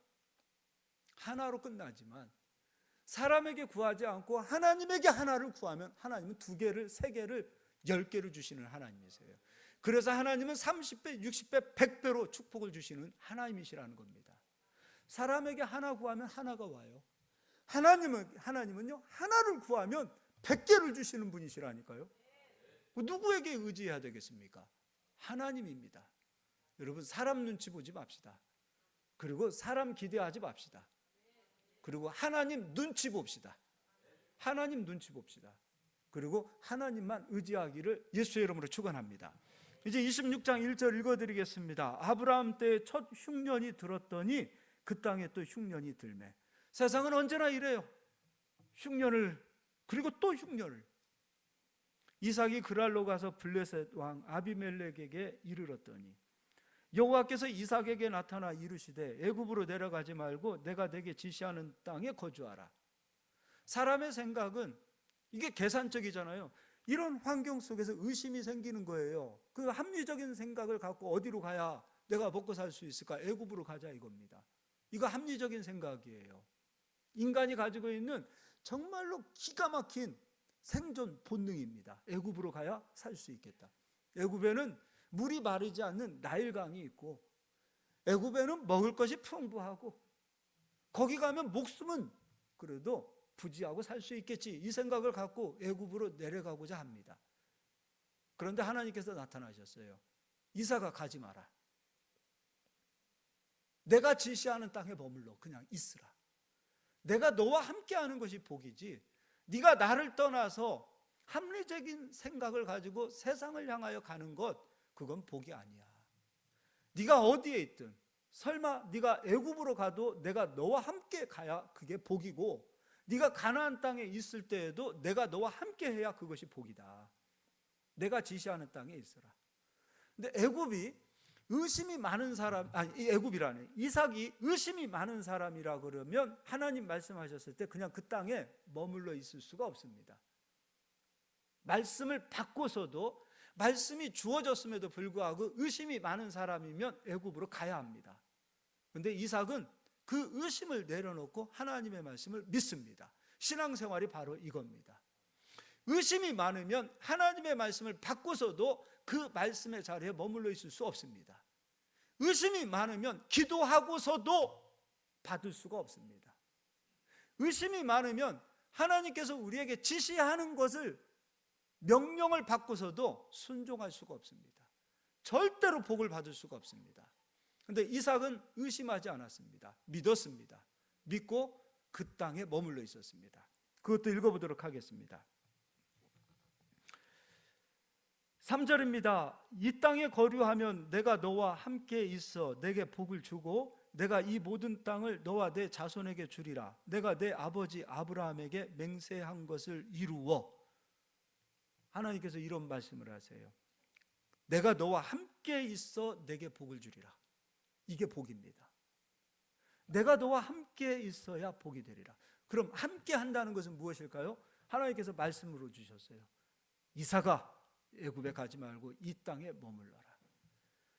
하나로 끝나지만 사람에게 구하지 않고 하나님에게 하나를 구하면 하나님은 2개를, 3개를, 10개를 주시는 하나님이세요. 그래서 하나님은 30배, 60배, 100배로 축복을 주시는 하나님이시라는 겁니다. 사람에게 하나 구하면 하나가 와요. 하나님은요, 하나를 구하면 100개를 주시는 분이시라니까요. 누구에게 의지해야 되겠습니까? 하나님입니다. 여러분, 사람 눈치 보지 맙시다. 그리고 사람 기대하지 맙시다. 그리고 하나님 눈치 봅시다. 하나님 눈치 봅시다. 그리고 하나님만 의지하기를 예수의 이름으로 축원합니다. 이제 26장 1절 읽어드리겠습니다. 아브라함 때의 첫 흉년이 들었더니 그 땅에 또 흉년이 들매. 세상은 언제나 이래요. 흉년을, 그리고 또 흉년을. 이삭이 그랄로 가서 블레셋 왕 아비멜렉에게 이르렀더니 여호와께서 이삭에게 나타나 이르시되 애굽으로 내려가지 말고 내가 네게 지시하는 땅에 거주하라. 사람의 생각은 이게 계산적이잖아요. 이런 환경 속에서 의심이 생기는 거예요. 그 합리적인 생각을 갖고 어디로 가야 내가 먹고 살 수 있을까? 애굽으로 가자 이겁니다. 이거 합리적인 생각이에요. 인간이 가지고 있는 정말로 기가 막힌 생존 본능입니다. 애굽으로 가야 살 수 있겠다. 애굽에는 물이 마르지 않는 나일강이 있고 애굽에는 먹을 것이 풍부하고 거기 가면 목숨은 그래도 부지하고 살 수 있겠지, 이 생각을 갖고 애굽으로 내려가고자 합니다. 그런데 하나님께서 나타나셨어요. 이삭아, 가지 마라. 내가 지시하는 땅에 머물러 그냥 있으라. 내가 너와 함께하는 것이 복이지, 네가 나를 떠나서 합리적인 생각을 가지고 세상을 향하여 가는 것, 그건 복이 아니야. 네가 어디에 있든, 설마 네가 애굽으로 가도 내가 너와 함께 가야 그게 복이고, 네가 가나안 땅에 있을 때에도 내가 너와 함께 해야 그것이 복이다. 내가 지시하는 땅에 있어라. 근데 애굽이 의심이 많은 사람, 아니 애굽이라네. 이삭이 의심이 많은 사람이라 그러면 하나님 말씀하셨을 때 그냥 그 땅에 머물러 있을 수가 없습니다. 말씀을 받고서도 말씀이 주어졌음에도 불구하고 의심이 많은 사람이면 애굽으로 가야 합니다. 그런데 이삭은 그 의심을 내려놓고 하나님의 말씀을 믿습니다. 신앙생활이 바로 이겁니다. 의심이 많으면 하나님의 말씀을 받고서도 그 말씀의 자리에 머물러 있을 수 없습니다. 의심이 많으면 기도하고서도 받을 수가 없습니다. 의심이 많으면 하나님께서 우리에게 지시하는 것을 명령을 받고서도 순종할 수가 없습니다. 절대로 복을 받을 수가 없습니다. 그런데 이삭은 의심하지 않았습니다. 믿었습니다. 믿고 그 땅에 머물러 있었습니다. 그것도 읽어보도록 하겠습니다. 3절입니다. 이 땅에 거류하면 내가 너와 함께 있어 내게 복을 주고 내가 이 모든 땅을 너와 내 자손에게 주리라. 내가 내 아버지 아브라함에게 맹세한 것을 이루어. 하나님께서 이런 말씀을 하세요. 내가 너와 함께 있어 내게 복을 주리라. 이게 복입니다. 내가 너와 함께 있어야 복이 되리라. 그럼 함께 한다는 것은 무엇일까요? 하나님께서 말씀으로 주셨어요. 이삭아 애굽에 가지 말고 이 땅에 머물러라.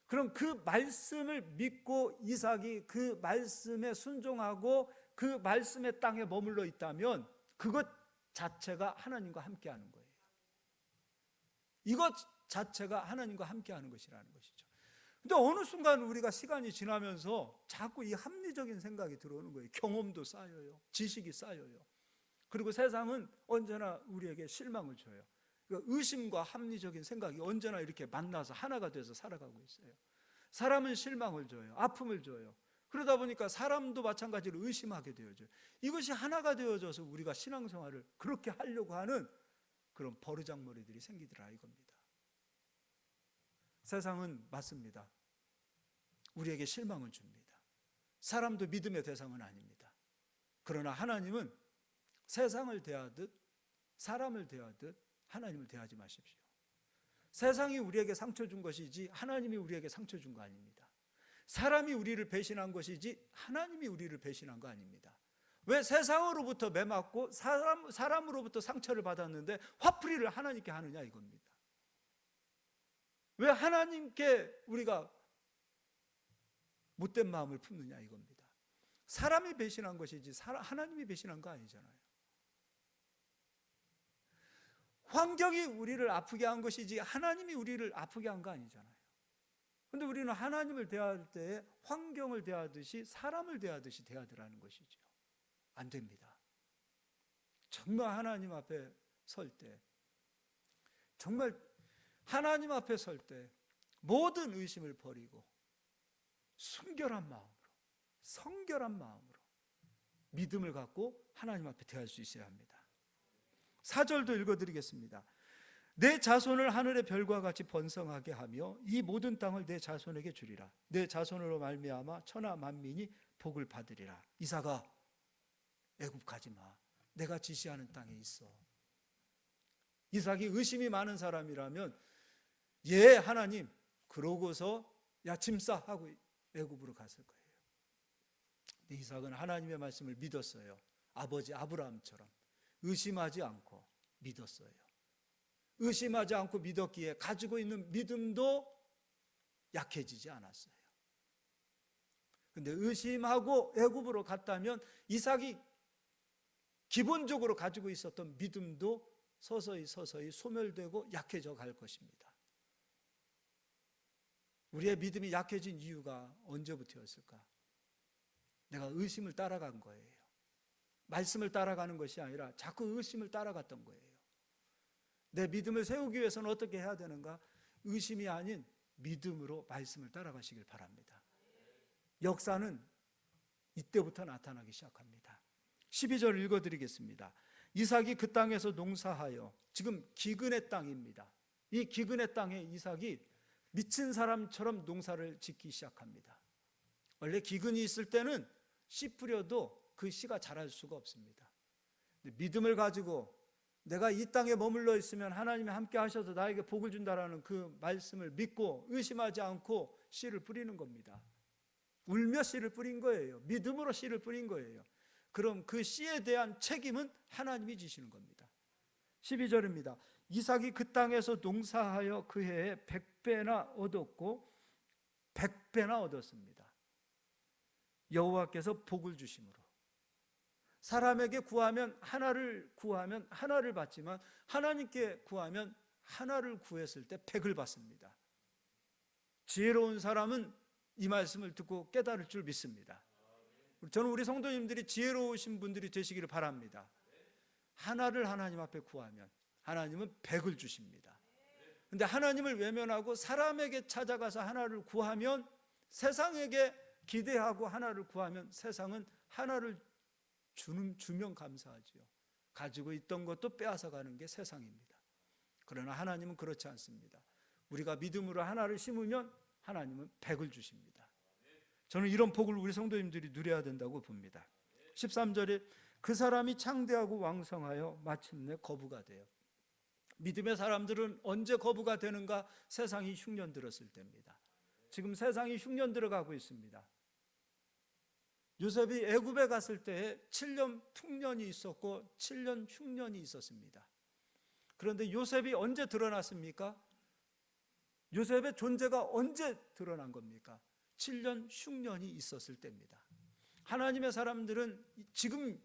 그럼 그 말씀을 믿고 이삭이 그 말씀에 순종하고 그 말씀의 땅에 머물러 있다면 그것 자체가 하나님과 함께하는 거예요. 이것 자체가 하나님과 함께하는 것이라는 것이죠. 근데 어느 순간 우리가 시간이 지나면서 자꾸 이 합리적인 생각이 들어오는 거예요. 경험도 쌓여요. 지식이 쌓여요. 그리고 세상은 언제나 우리에게 실망을 줘요. 그러니까 의심과 합리적인 생각이 언제나 이렇게 만나서 하나가 돼서 살아가고 있어요. 사람은 실망을 줘요. 아픔을 줘요. 그러다 보니까 사람도 마찬가지로 의심하게 되어져요. 이것이 하나가 되어져서 우리가 신앙생활을 그렇게 하려고 하는 그런 버르장머리들이 생기더라 이겁니다. 세상은 맞습니다. 우리에게 실망을 줍니다. 사람도 믿음의 대상은 아닙니다. 그러나 하나님은 세상을 대하듯 사람을 대하듯 하나님을 대하지 마십시오. 세상이 우리에게 상처 준 것이지 하나님이 우리에게 상처 준 거 아닙니다. 사람이 우리를 배신한 것이지 하나님이 우리를 배신한 거 아닙니다. 왜 세상으로부터 매맞고 사람으로부터 상처를 받았는데 화풀이를 하나님께 하느냐 이겁니다. 왜 하나님께 우리가 못된 마음을 품느냐 이겁니다. 사람이 배신한 것이지 하나님이 배신한 거 아니잖아요. 환경이 우리를 아프게 한 것이지 하나님이 우리를 아프게 한 거 아니잖아요. 그런데 우리는 하나님을 대할 때 환경을 대하듯이 사람을 대하듯이 대하더라는 것이죠. 안 됩니다. 정말 하나님 앞에 설 때, 정말 하나님 앞에 설 때 모든 의심을 버리고 순결한 마음으로, 성결한 마음으로 믿음을 갖고 하나님 앞에 대할 수 있어야 합니다. 4절도 읽어드리겠습니다. 내 자손을 하늘의 별과 같이 번성하게 하며 이 모든 땅을 내 자손에게 주리라. 내 자손으로 말미암아 천하 만민이 복을 받으리라. 이삭아 애굽 가지 마. 내가 지시하는 땅에 있어. 이삭이 의심이 많은 사람이라면 예 하나님 그러고서 야 짐 싸 하고 애굽으로 갔을 거예요. 근데 이삭은 하나님의 말씀을 믿었어요. 아버지 아브라함처럼 의심하지 않고 믿었어요. 의심하지 않고 믿었기에 가지고 있는 믿음도 약해지지 않았어요. 그런데 의심하고 애굽으로 갔다면 이삭이 기본적으로 가지고 있었던 믿음도 서서히 소멸되고 약해져 갈 것입니다. 우리의 믿음이 약해진 이유가 언제부터였을까? 내가 의심을 따라간 거예요. 말씀을 따라가는 것이 아니라 자꾸 의심을 따라갔던 거예요. 내 믿음을 세우기 위해서는 어떻게 해야 되는가? 의심이 아닌 믿음으로 말씀을 따라가시길 바랍니다. 역사는 이때부터 나타나기 시작합니다. 12절 읽어드리겠습니다. 이삭이 그 땅에서 농사하여, 지금 기근의 땅입니다. 이 기근의 땅에 이삭이 미친 사람처럼 농사를 짓기 시작합니다. 원래 기근이 있을 때는 씨 뿌려도 그 씨가 자랄 수가 없습니다. 믿음을 가지고 내가 이 땅에 머물러 있으면 하나님이 함께 하셔서 나에게 복을 준다라는 그 말씀을 믿고 의심하지 않고 씨를 뿌리는 겁니다. 울며 씨를 뿌린 거예요. 믿음으로 씨를 뿌린 거예요. 그럼 그 씨에 대한 책임은 하나님이 지시는 겁니다. 12절입니다. 이삭이 그 땅에서 농사하여 그 해에 100배나 얻었고 100배나 얻었습니다. 여호와께서 복을 주심으로. 사람에게 구하면 하나를 받지만 하나님께 구하면 하나를 구했을 때 100을 받습니다. 지혜로운 사람은 이 말씀을 듣고 깨달을 줄 믿습니다. 저는 우리 성도님들이 지혜로우신 분들이 되시기를 바랍니다. 하나를 하나님 앞에 구하면 하나님은 100을 주십니다. 그런데 하나님을 외면하고 사람에게 찾아가서 하나를 구하면, 세상에게 기대하고 하나를 구하면 세상은 하나를 주면 감사하지요. 가지고 있던 것도 빼앗아가는 게 세상입니다. 그러나 하나님은 그렇지 않습니다. 우리가 믿음으로 하나를 심으면 하나님은 100을 주십니다. 저는 이런 복을 우리 성도님들이 누려야 된다고 봅니다. 13절에 그 사람이 창대하고 왕성하여 마침내 거부가 돼요. 믿음의 사람들은 언제 거부가 되는가? 세상이 흉년 들었을 때입니다. 지금 세상이 흉년 들어가고 있습니다. 요셉이 애굽에 갔을 때에 7년 풍년이 있었고 7년 흉년이 있었습니다. 그런데 요셉이 언제 드러났습니까? 요셉의 존재가 언제 드러난 겁니까? 7년 흉년이 있었을 때입니다. 하나님의 사람들은 지금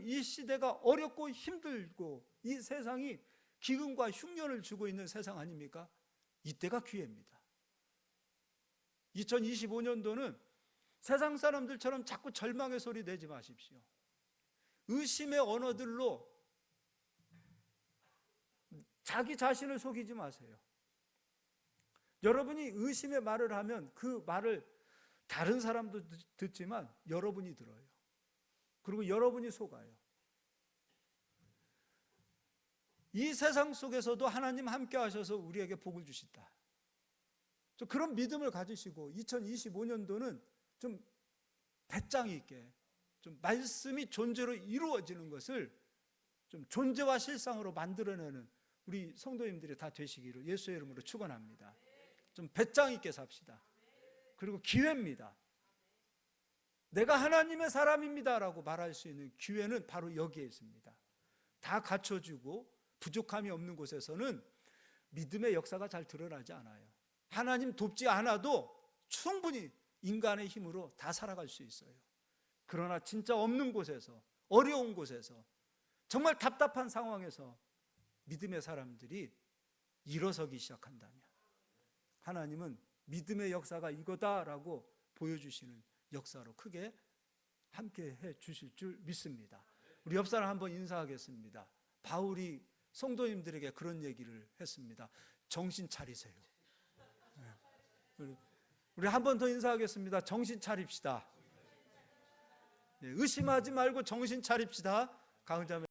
이 시대가 어렵고 힘들고 이 세상이 기근과 흉년을 주고 있는 세상 아닙니까? 이때가 기회입니다. 2025년도는 세상 사람들처럼 자꾸 절망의 소리 내지 마십시오. 의심의 언어들로 자기 자신을 속이지 마세요. 여러분이 의심의 말을 하면 그 말을 다른 사람도 듣지만 여러분이 들어요. 그리고 여러분이 속아요. 이 세상 속에서도 하나님 함께 하셔서 우리에게 복을 주신다. 그런 믿음을 가지시고 2025년도는 좀 배짱 있게 좀 말씀이 존재로 이루어지는 것을 좀 존재와 실상으로 만들어내는 우리 성도님들이 다 되시기를 예수의 이름으로 축원합니다. 좀 배짱 있게 삽시다. 그리고 기회입니다. 내가 하나님의 사람입니다라고 말할 수 있는 기회는 바로 여기에 있습니다. 다 갖춰지고 부족함이 없는 곳에서는 믿음의 역사가 잘 드러나지 않아요. 하나님 돕지 않아도 충분히 인간의 힘으로 다 살아갈 수 있어요. 그러나 진짜 없는 곳에서, 어려운 곳에서, 정말 답답한 상황에서 믿음의 사람들이 일어서기 시작한다면 하나님은 믿음의 역사가 이거다라고 보여주시는 역사로 크게 함께 해 주실 줄 믿습니다. 우리 옆 사람 한번 인사하겠습니다. 바울이 성도님들에게 그런 얘기를 했습니다. 정신 차리세요. 우리 한 번 더 인사하겠습니다. 정신 차립시다. 의심하지 말고 정신 차립시다. 강자매